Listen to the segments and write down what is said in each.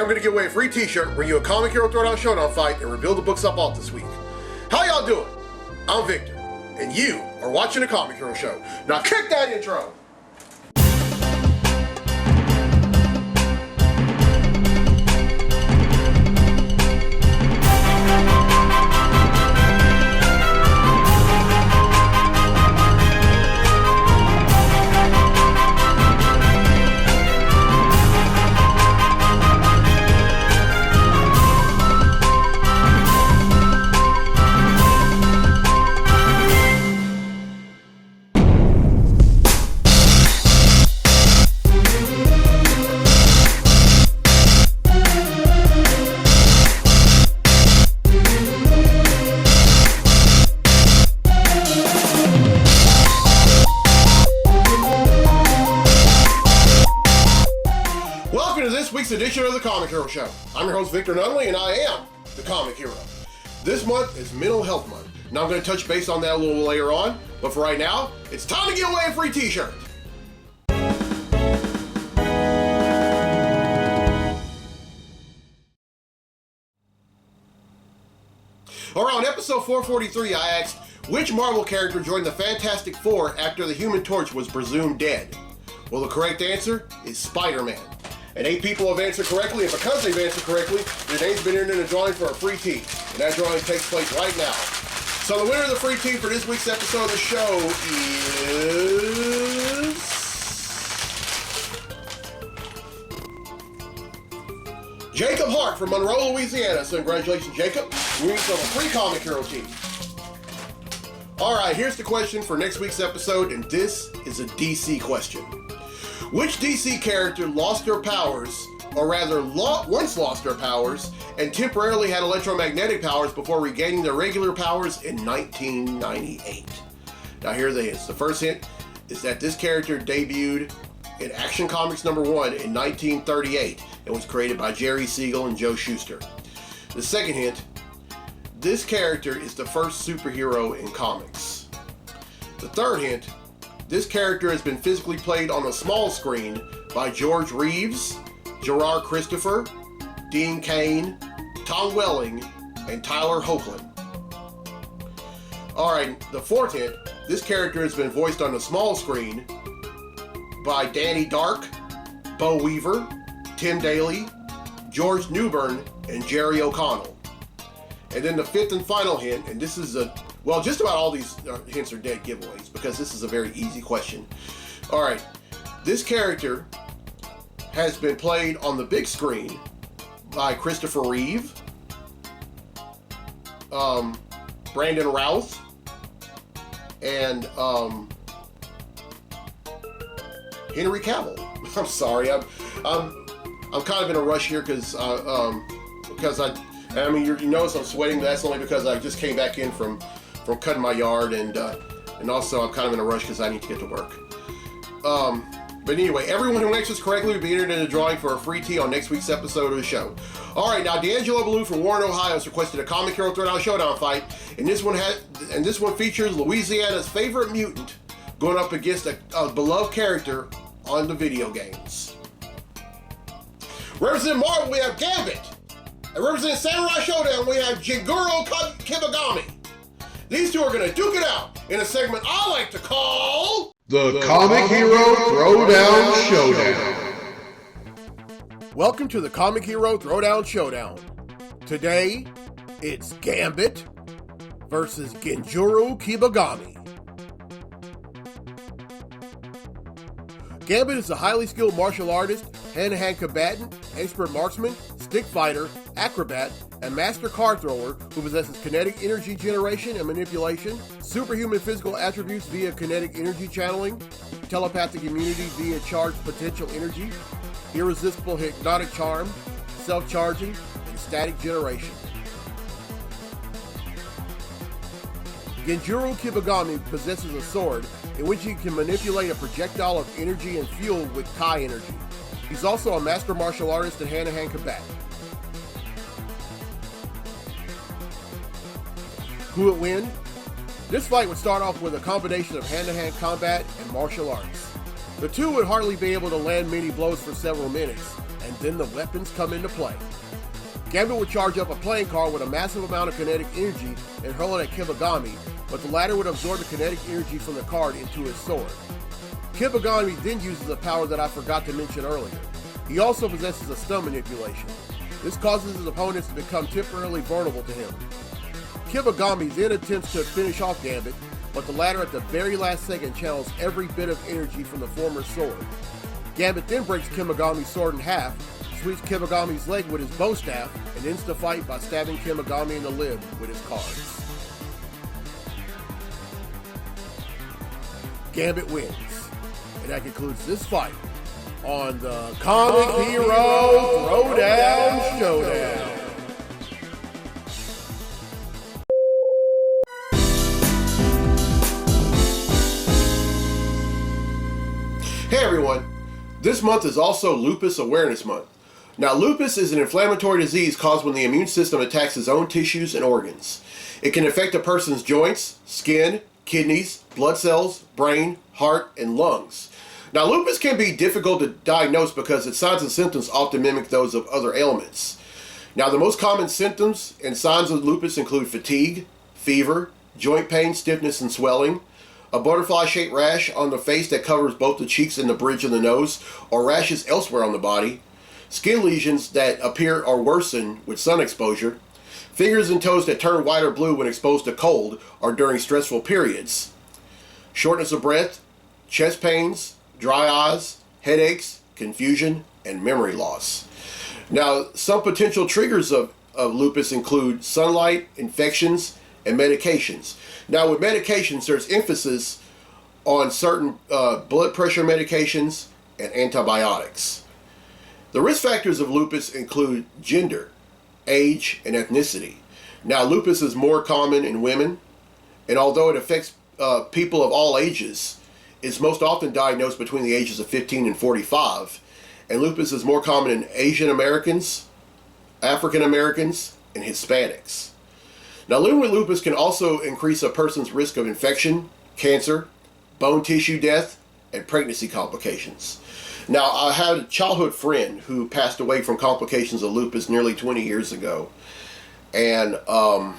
I'm going to give away a free t-shirt, bring you a Comic Hero Throwdown Showdown fight, and reveal the books I bought this week. How y'all doing? I'm Victor, and you are watching the Comic Hero Show. Now kick that intro! Edition of the Comic Hero Show. I'm your host Victor Nunley, and I am the Comic Hero. This month is Mental Health Month. Now I'm going to touch base on that a little later on, but for right now, it's time to give away a free t-shirt. Alright, on episode 443, I asked, which Marvel character joined the Fantastic Four after the Human Torch was presumed dead? Well, the correct answer is Spider-Man. And 8 people have answered correctly, and because they've answered correctly, their name's been entered in a drawing for a free tee. And that drawing takes place right now. So the winner of the free tee for this week's episode of the show is... Jacob Hart from Monroe, Louisiana. So congratulations, Jacob. You win some free Comic Hero tee. Alright, here's the question for next week's episode, and this is a DC question. Which DC character lost their powers, or rather once lost their powers, and temporarily had electromagnetic powers before regaining their regular powers in 1998? Now here it is. The first hint is that this character debuted in Action Comics #1 in 1938 and was created by Jerry Siegel and Joe Shuster. The second hint, this character is the first superhero in comics. The third hint, this character has been physically played on a small screen by George Reeves, Gerard Christopher, Dean Cain, Tom Welling, and Tyler Hoechlin. Alright, the fourth hint, this character has been voiced on a small screen by Danny Dark, Bo Weaver, Tim Daly, George Newbern, and Jerry O'Connell. And then the fifth and final hint, and this is well, just about all these hints are dead giveaways because this is a very easy question. Alright, this character has been played on the big screen by Christopher Reeve, Brandon Routh, and Henry Cavill. I'm sorry, I'm kind of in a rush here because you notice I'm sweating. That's only because I just came back in from cutting my yard, and also I'm kind of in a rush because I need to get to work. But anyway, everyone who answers correctly will be entered in a drawing for a free tee on next week's episode of the show. Alright, now D'Angelo Ballou from Warren, Ohio has requested a Comic Hero Throwdown Showdown fight, and this one features Louisiana's favorite mutant going up against a beloved character on the video games. Representing Marvel, we have Gambit. And representing Samurai Showdown, we have Jigoro Kibagami. These two are going to duke it out in a segment I like to call... The Comic Hero Throwdown Showdown. Welcome to the Comic Hero Throwdown Showdown. Today, it's Gambit versus Genjuro Kibagami. Gambit is a highly skilled martial artist, hand-to-hand combatant, expert marksman, stick fighter, acrobat, and master card thrower who possesses kinetic energy generation and manipulation, superhuman physical attributes via kinetic energy channeling, telepathic immunity via charged potential energy, irresistible hypnotic charm, self-charging, and static generation. Genjuro Kibagami possesses a sword in which he can manipulate a projectile of energy and fuel with Kai energy. He's also a master martial artist and hand-to-hand combatant. Who would win? This fight would start off with a combination of hand-to-hand combat and martial arts. The two would hardly be able to land many blows for several minutes, and and then the weapons come into play. Gambit would charge up a playing card with a massive amount of kinetic energy and hurl it at Kibagami, but the latter would absorb the kinetic energy from the card into his sword. Kibagami then uses a power that I forgot to mention earlier. He also possesses a stun manipulation. This causes his opponents to become temporarily vulnerable to him. Kibagami then attempts to finish off Gambit, but the latter at the very last second channels every bit of energy from the former's sword. Gambit then breaks Kibagami's sword in half, sweeps Kibagami's leg with his bow staff, and ends the fight by stabbing Kibagami in the lip with his cards. Gambit wins, and that concludes this fight on the Comic Hero Throwdown Showdown. Hey everyone, this month is also Lupus Awareness Month. Now, lupus is an inflammatory disease caused when the immune system attacks his own tissues and organs. It can affect a person's joints, skin, kidneys, blood cells, brain, heart, and lungs. Now, lupus can be difficult to diagnose because its signs and symptoms often mimic those of other ailments. Now, the most common symptoms and signs of lupus include fatigue, fever, joint pain, stiffness, and swelling, a butterfly-shaped rash on the face that covers both the cheeks and the bridge of the nose, or rashes elsewhere on the body, skin lesions that appear or worsen with sun exposure, fingers and toes that turn white or blue when exposed to cold or during stressful periods, shortness of breath, chest pains, dry eyes, headaches, confusion, and memory loss. Now, some potential triggers of lupus include sunlight, infections, and medications. Now, with medications, there's emphasis on certain blood pressure medications and antibiotics. The risk factors of lupus include gender, age, and ethnicity. Now, lupus is more common in women, and although it affects people of all ages, it's most often diagnosed between the ages of 15 and 45, and lupus is more common in Asian Americans, African Americans, and Hispanics. Now, living with lupus can also increase a person's risk of infection, cancer, bone tissue death, and pregnancy complications. Now, I had a childhood friend who passed away from complications of lupus nearly 20 years ago. And I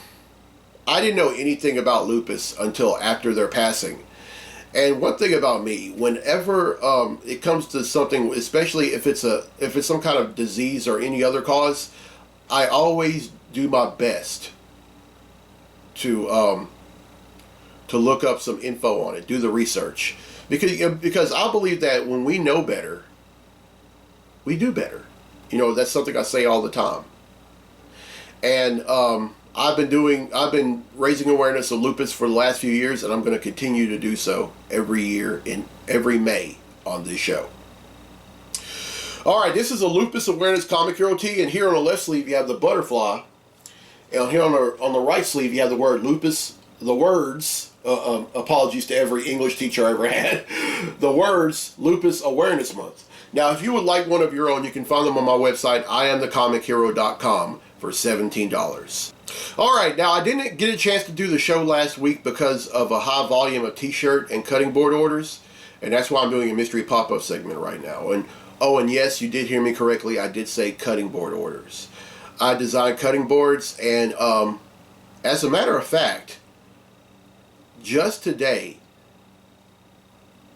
didn't know anything about lupus until after their passing. And one thing about me, whenever it comes to something, especially if it's some kind of disease or any other cause, I always do my best to look up some info on it, do the research. Because I believe that when we know better, we do better. You know, that's something I say all the time. And I've been raising awareness of lupus for the last few years, and I'm going to continue to do so every year in every May on this show. All right, this is a Lupus Awareness Comic Hero tee, and here on the left sleeve you have the butterfly, and here on the right sleeve you have the word lupus. The words. Apologies to every English teacher I ever had. The words Lupus Awareness Month. Now, if you would like one of your own, you can find them on my website, IamTheComicHero.com, for $17. All right, now I didn't get a chance to do the show last week because of a high volume of t-shirt and cutting board orders, and that's why I'm doing a mystery pop-up segment right now. And yes, you did hear me correctly. I did say cutting board orders. I design cutting boards, and as a matter of fact, just today,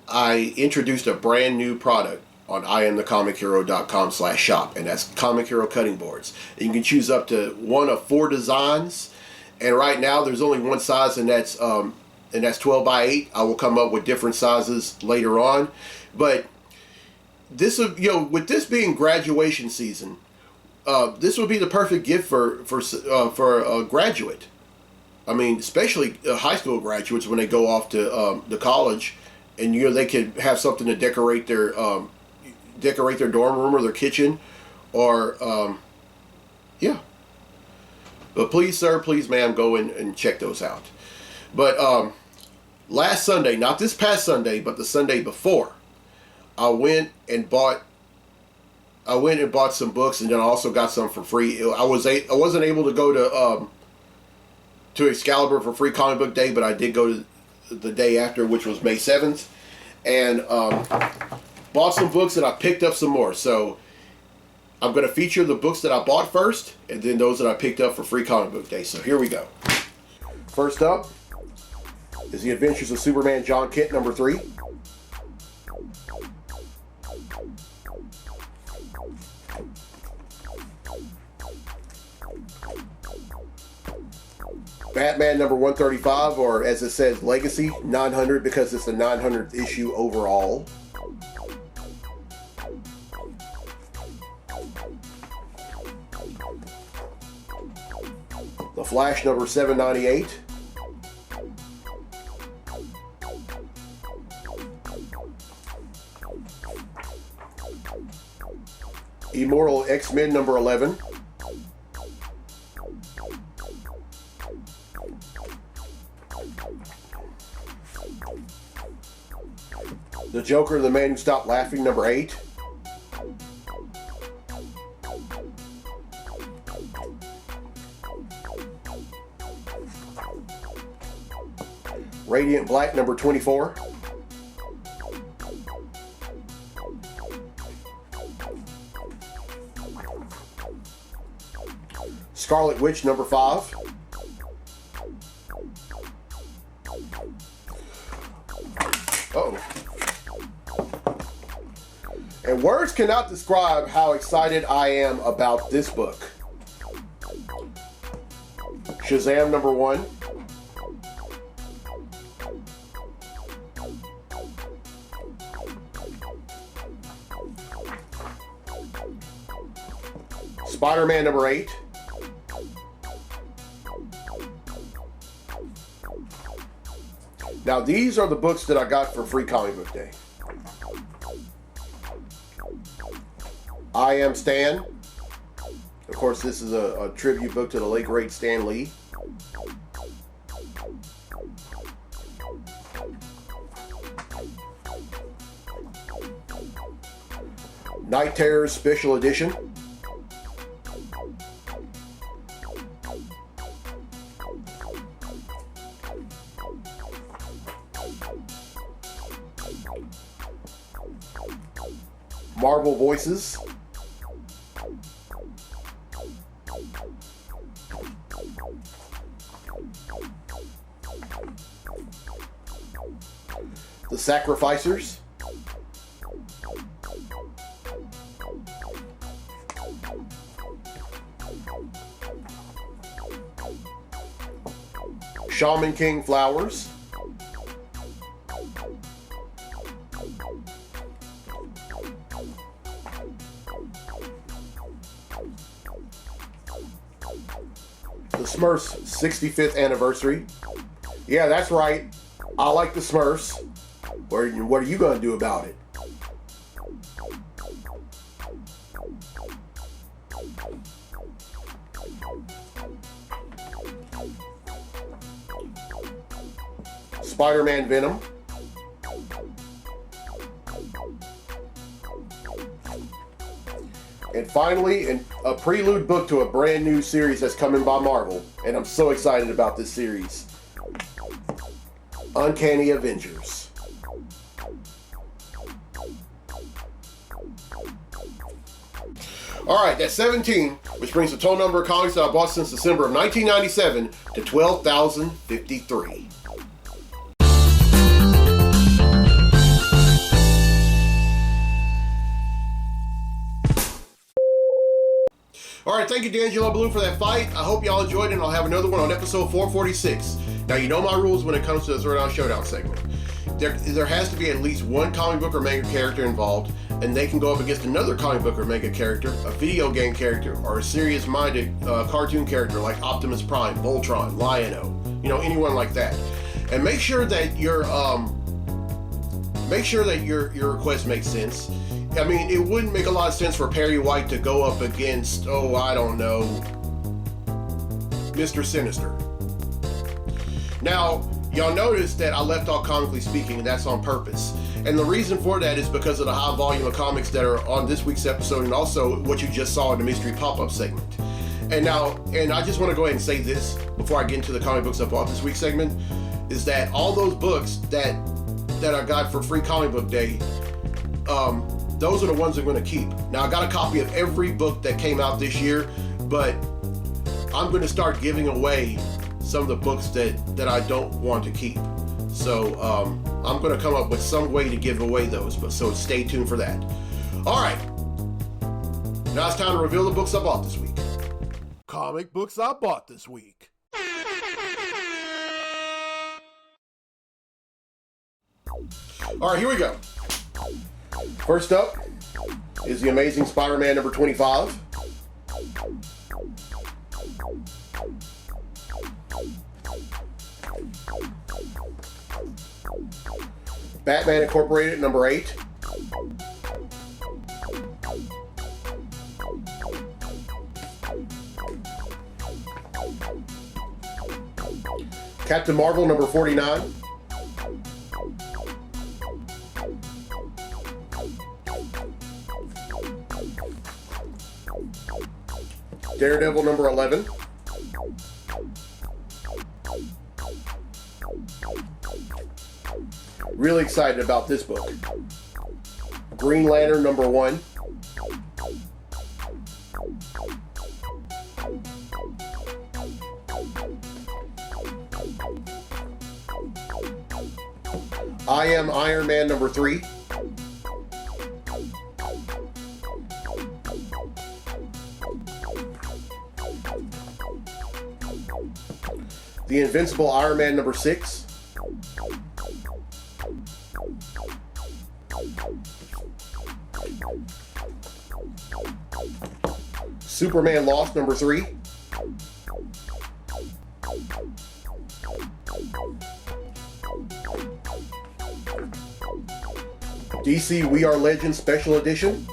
I introduced a brand new product on IamTheComicHero.com/shop, and that's Comic Hero cutting boards. And you can choose up to one of 4 designs, and right now there's only one size, and that's 12 by 8. I will come up with different sizes later on, but this would, with this being graduation season, this would be the perfect gift for a graduate. I mean, especially high school graduates when they go off to college, and they could have something to decorate their dorm room or their kitchen, or yeah. But please, sir, please, ma'am, go and check those out. But last Sunday, not this past Sunday, but the Sunday before, I went and bought some books, and then I also got some for free. I wasn't able to go to Excalibur for Free Comic Book Day, but I did go to the day after, which was May 7th, and bought some books, and I picked up some more. So I'm going to feature the books that I bought first, and then those that I picked up for Free Comic Book Day. So here we go. First up is The Adventures of Superman John Kent number 3. Batman number 135, or as it says, Legacy 900, because it's the 900th issue overall. The Flash number 798. Immortal X-Men number 11. The Joker, the Man Who Stopped Laughing number 8. Radiant Black number 24. Scarlet Witch number 5. Uh-oh. And words cannot describe how excited I am about this book. Shazam number 1. Spider-Man number 8. Now these are the books that I got for Free Comic Book Day. I Am Stan. Of course, this is a tribute book to the late great Stan Lee. Night Terrors Special Edition. Marvel Voices. The Sacrificers. Shaman King Flowers. The Smurfs 65th anniversary. Yeah, that's right. I like the Smurfs. What are you going to do about it? Spider-Man Venom. And finally, a prelude book to a brand new series that's coming by Marvel. And I'm so excited about this series. Uncanny Avengers. Alright, that's 17, which brings the total number of comics that I bought since December of 1997 to 12,053. Alright, thank you D'Angelo Blue for that fight. I hope y'all enjoyed it, and I'll have another one on episode 446. Now, you know my rules when it comes to the Throwdown Showdown segment. There has to be at least one comic book or manga character involved, and they can go up against another comic book or manga character, a video game character, or a serious-minded cartoon character like Optimus Prime, Voltron, Lion-O, anyone like that. And make sure that your request makes sense. I mean, it wouldn't make a lot of sense for Perry White to go up against, I don't know, Mr. Sinister. Now, y'all notice that I left off Comically Speaking, and that's on purpose. And the reason for that is because of the high volume of comics that are on this week's episode, and also what you just saw in the mystery pop-up segment. And I just want to go ahead and say this before I get into the comic books I bought this week's segment, is that all those books that I got for Free Comic Book Day, those are the ones I'm going to keep. Now, I got a copy of every book that came out this year, but I'm going to start giving away some of the books that I don't want to keep. So I'm going to come up with some way to give away those, so stay tuned for that. All right, now it's time to reveal the books I bought this week. Comic books I bought this week. All right, here we go. First up is The Amazing Spider-Man number 25. Batman Incorporated number 8. Captain Marvel number 49. Daredevil number 11. Really excited about this book. Green Lantern number 1. I Am Iron Man number 3. The Invincible Iron Man number 6. Superman Lost number 3. DC We Are Legends Special Edition.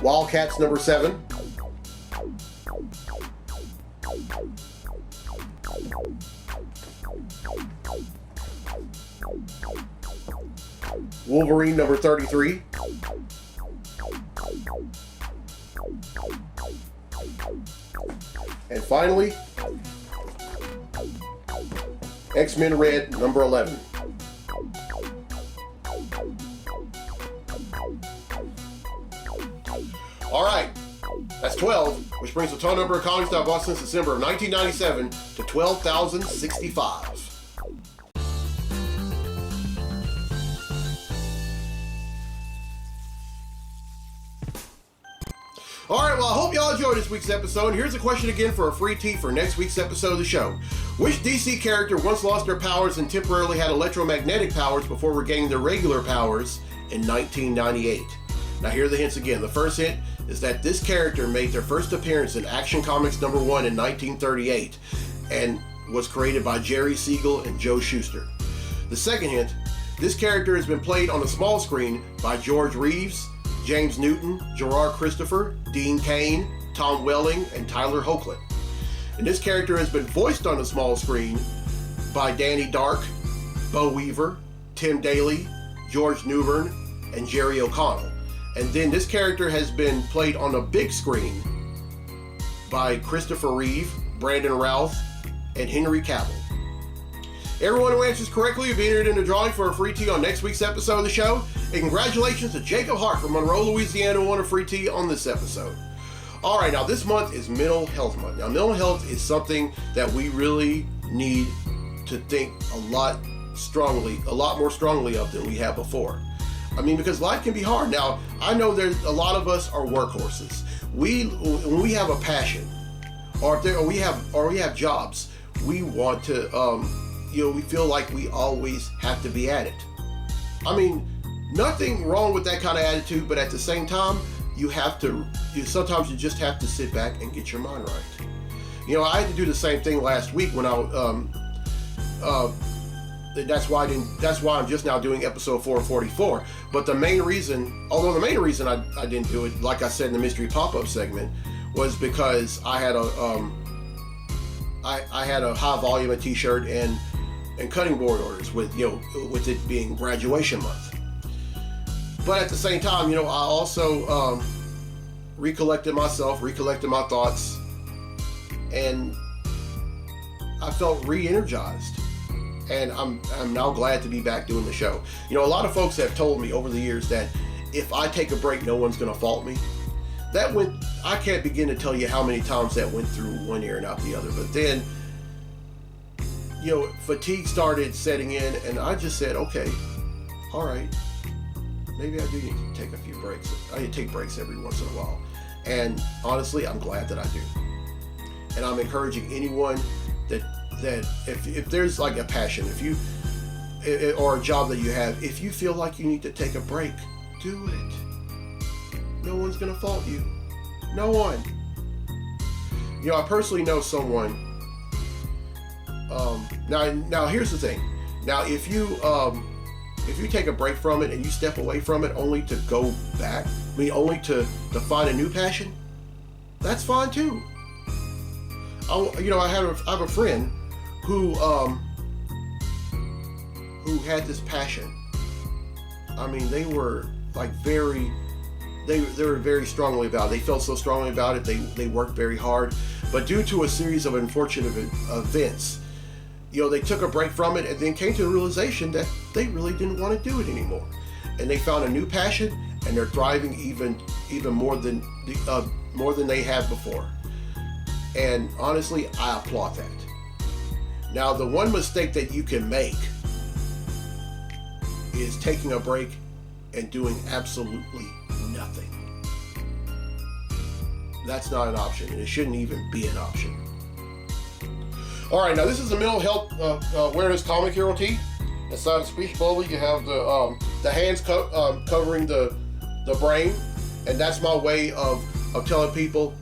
Wildcats number 7. Wolverine number 33. And finally, X-Men Red number 11. All right, that's 12, which brings the total number of comics that I bought since December of 1997 to 12,065. All right, well, I hope y'all enjoyed this week's episode. Here's a question again for a free tee for next week's episode of the show. Which DC character once lost their powers and temporarily had electromagnetic powers before regaining their regular powers in 1998? Now, here are the hints again. The first hint is that this character made their first appearance in Action Comics number 1 in 1938 and was created by Jerry Siegel and Joe Shuster. The second hint, this character has been played on the small screen by George Reeves, James Newton, Gerard Christopher, Dean Cain, Tom Welling, and Tyler Hoechlin. And this character has been voiced on the small screen by Danny Dark, Bo Weaver, Tim Daly, George Newbern, and Jerry O'Connell. And then this character has been played on a big screen by Christopher Reeve, Brandon Routh, and Henry Cavill. Everyone who answers correctly will be entered in the drawing for a free tee on next week's episode of the show. And congratulations to Jacob Hart from Monroe, Louisiana, who won a free tee on this episode. All right, now this month is Mental Health Month. Now, mental health is something that we really need to think a lot more strongly of than we have before. I mean, because life can be hard. Now, I know there's a lot of us are workhorses. When we have a passion, or we have jobs, we want to, we feel like we always have to be at it. I mean, nothing wrong with that kind of attitude, but at the same time, sometimes you just have to sit back and get your mind right. I had to do the same thing last week when that's why I'm just now doing episode 444. But the main reason I didn't do it, like I said in the mystery pop-up segment, was because I had a high volume of t-shirt and cutting board orders with it being graduation month. But at the same time, I also recollected my thoughts, and I felt re-energized. And I'm now glad to be back doing the show. You know, a lot of folks have told me over the years that if I take a break, no one's going to fault me. I can't begin to tell you how many times that went through one ear and out the other. But then, you know, fatigue started setting in, and I just said, okay, all right, maybe I do need to take a few breaks. I need to take breaks every once in a while. And honestly, I'm glad that I do. And I'm encouraging anyone that if there's like a passion, or a job that you have, if you feel like you need to take a break, do it. No one's gonna fault you. No one. You know, I personally know someone. Now here's the thing. Now, if you take a break from it and you step away from it only to go back, only to find a new passion, that's fine too. I have a friend who had this passion. I mean, they were like they were very strongly about it. They felt so strongly about it. They worked very hard, but due to a series of unfortunate events, you know, they took a break from it and then came to the realization that they really didn't want to do it anymore. And they found a new passion, and they're thriving even more than they had before. And honestly, I applaud that. Now, the one mistake that you can make is taking a break and doing absolutely nothing. That's not an option, and it shouldn't even be an option. All right, now this is a mental health awareness comic hero tee. Inside the speech bubble, you have the hands covering the brain, and that's my way of telling people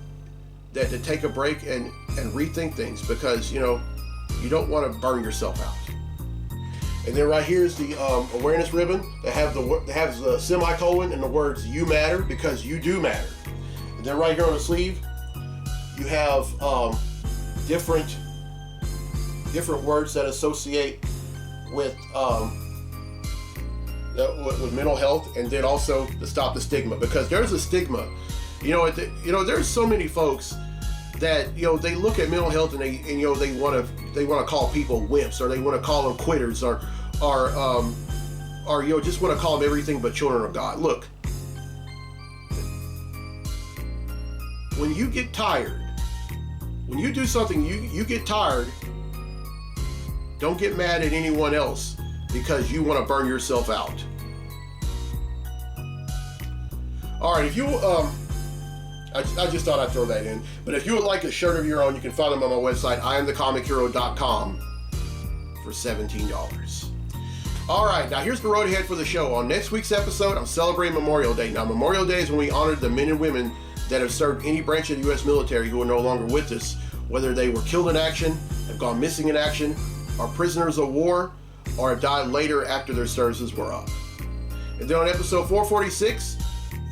that to take a break and rethink things, because you know you don't want to burn yourself out. And then right here is the awareness ribbon that has the semicolon and the words "You matter because you do matter." And then right here on the sleeve, you have different words that associate with mental health, and then also to stop the stigma, because there's a stigma. You know, there's so many folks that, you know, they look at mental health and they want to call people wimps, or they want to call them quitters, or you know, just want to call them everything but children of God. Look, when you get tired, when you do something, you get tired, don't get mad at anyone else because you want to burn yourself out. All right, if you I just thought I'd throw that in. But if you would like a shirt of your own, you can find them on my website, IamTheComicHero.com, for $17. All right, now here's the road ahead for the show. On next week's episode, I'm celebrating Memorial Day. Now, Memorial Day is when we honored the men and women that have served any branch of the U.S. military who are no longer with us, whether they were killed in action, have gone missing in action, are prisoners of war, or have died later after their services were up. And then on episode 446,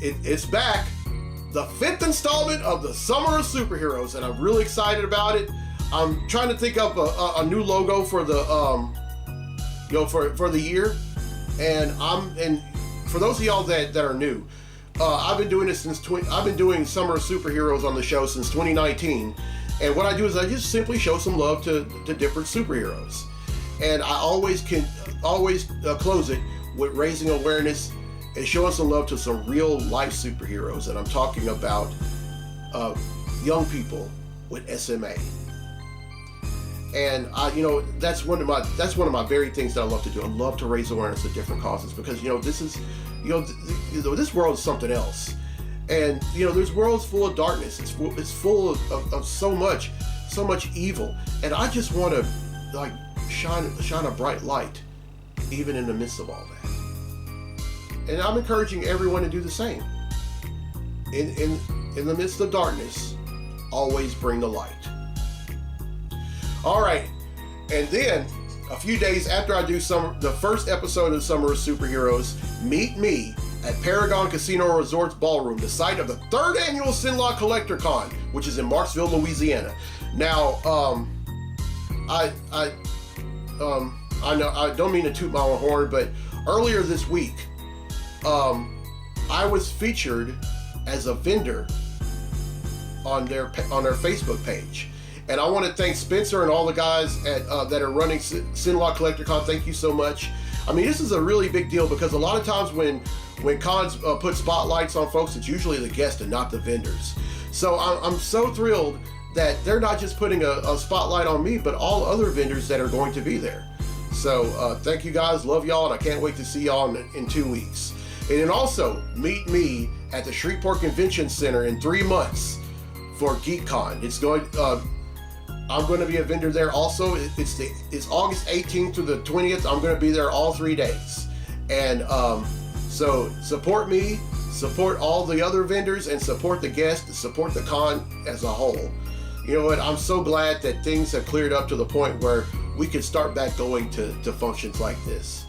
it's back. The 5th installment of the Summer of Superheroes, and I'm really excited about it. I'm trying to think up a new logo for the for the year, and for those of y'all that are new, I've been doing this I've been doing Summer of Superheroes on the show since 2019, and what I do is I just simply show some love to different superheroes, and I always close it with raising awareness and showing some love to some real life superheroes. And I'm talking about young people with SMA. And that's one of my very things that I love to do. I love to raise awareness of different causes, because this world is something else. And there's worlds full of darkness. It's full of so much evil. And I just want to shine a bright light even in the midst of all that. And I'm encouraging everyone to do the same. In the midst of darkness, always bring the light. All right, and then a few days after I do the first episode of Summer of Superheroes, meet me at Paragon Casino Resorts Ballroom, the site of the 3rd annual Sinlaw Collector Con, which is in Marksville, Louisiana. Now, I know I don't mean to toot my own horn, but earlier this week, I was featured as a vendor on their Facebook page. And I want to thank Spencer and all the guys at that are running Sinlock CollectorCon. Thank you so much. I mean, this is a really big deal because a lot of times when cons put spotlights on folks, it's usually the guests and not the vendors. So I'm so thrilled that they're not just putting a spotlight on me, but all other vendors that are going to be there. So thank you guys, love y'all, and I can't wait to see y'all in 2 weeks. And then also meet me at the Shreveport Convention Center in 3 months for GeekCon. I'm going to be a vendor there also. It's August 18th through the 20th. I'm going to be there all 3 days. And so support me, support all the other vendors, and support the guests, support the con as a whole. You know what? I'm so glad that things have cleared up to the point where we can start back going to functions like this.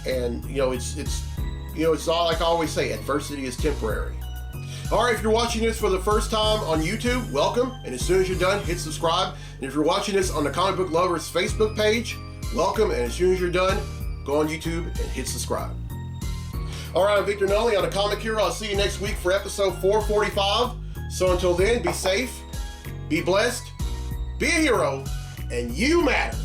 And it's all like I always say, adversity is temporary. All right, if you're watching this for the first time on YouTube, welcome. And as soon as you're done, hit subscribe. And if you're watching this on the Comic Book Lovers Facebook page, welcome. And as soon as you're done, go on YouTube and hit subscribe. All right, I'm Victor Nully on the Comic Hero. I'll see you next week for episode 445. So until then, be safe, be blessed, be a hero, and you matter.